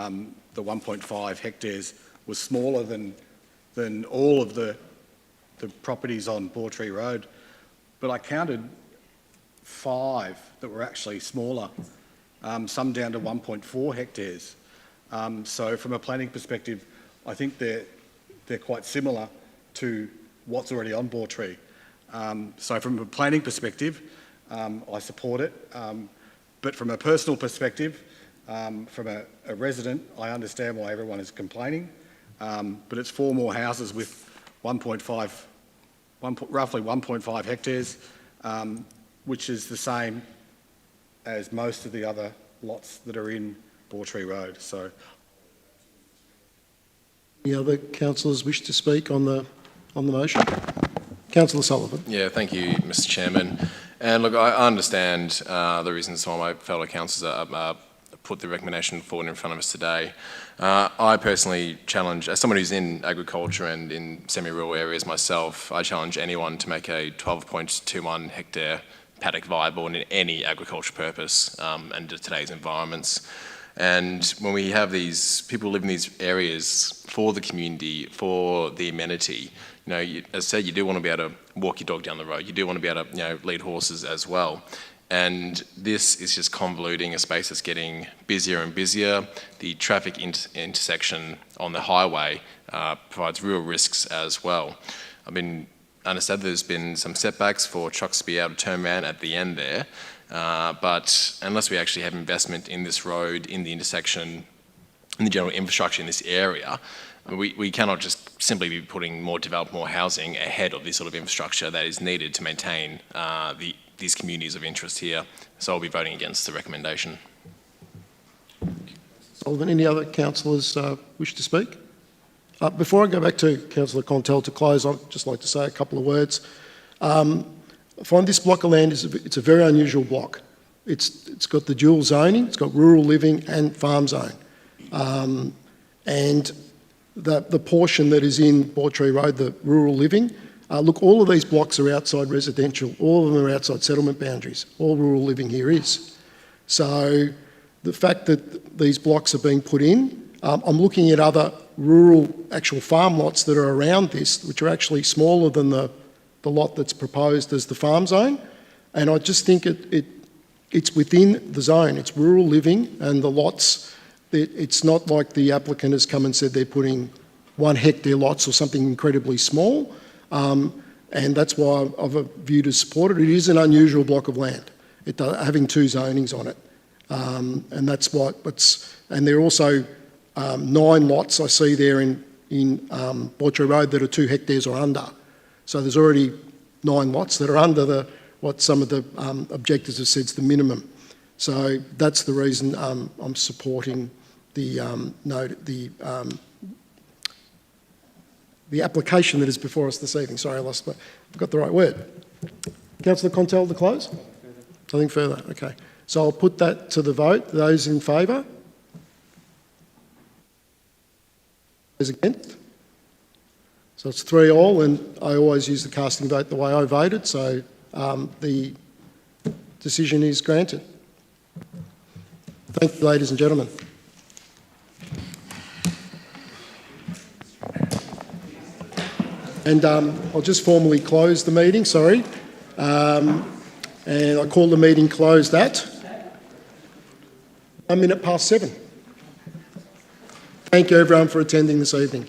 1.5 hectares, was smaller than all of the properties on Bawtree Road. But I counted 5 that were actually smaller, some down to 1.4 hectares. So from a planning perspective, I think they're quite similar to what's already on Bawtree. So from a planning perspective, I support it. But from a personal perspective, from a resident, I understand why everyone is complaining. But it's 4 more houses with roughly 1.5 hectares, which is the same as most of the other lots that are in Bawtree Road. So, any other councillors wish to speak on the motion? Councillor Sullivan. Yeah, thank you, Mr Chairman. And look, I understand the reasons why my fellow councillors put the recommendation forward in front of us today. I personally challenge, as someone who's in agriculture and in semi-rural areas myself, I challenge anyone to make a 12.21 hectare paddock viable in any agricultural purpose under today's environments. And when we have these people live in these areas for the community, for the amenity, you know, as I said, you do want to be able to walk your dog down the road. You do want to be able to, you know, lead horses as well. And this is just convoluting a space that's getting busier and busier. The traffic intersection on the highway provides real risks as well. I understand there's been some setbacks for trucks to be able to turn around at the end there. But unless we actually have investment in this road, in the intersection, in the general infrastructure in this area, we cannot just simply be putting more development, more housing ahead of this sort of infrastructure that is needed to maintain these communities of interest here. So I'll be voting against the recommendation. Sullivan, any other councillors wish to speak? Before I go back to Councillor Contell to close, I'd just like to say a couple of words. I find this block of land it's a very unusual block. It's got the dual zoning, it's got rural living and farm zone. And the portion that is in Bawtree Road, the rural living, look, all of these blocks are outside residential. All of them are outside settlement boundaries. All rural living here is. So the fact that these blocks are being put in, I'm looking at other rural actual farm lots that are around this, which are actually smaller than the lot that's proposed as the farm zone. And I just think it's within the zone. It's rural living, and the lots, it's not like the applicant has come and said they're putting 1 hectare lots or something incredibly small. And that's why I've viewed as supported. It is an unusual block of land, having 2 zonings on it. And that's and there are also 9 lots I see there in Bawtree Road that are 2 hectares or under. So there's already 9 lots that are under what some of the objectives have said is the minimum. So that's the reason I'm supporting the application that is before us this evening. Sorry, I've got the right word. Councillor Contell, to close? Nothing further, okay. So I'll put that to the vote. Those in favour? Those against? So it's 3-all, and I always use the casting vote the way I voted, so the decision is granted. Thank you, ladies and gentlemen. And I'll just formally close the meeting, sorry. And I call the meeting closed at 1:07. Thank you everyone for attending this evening.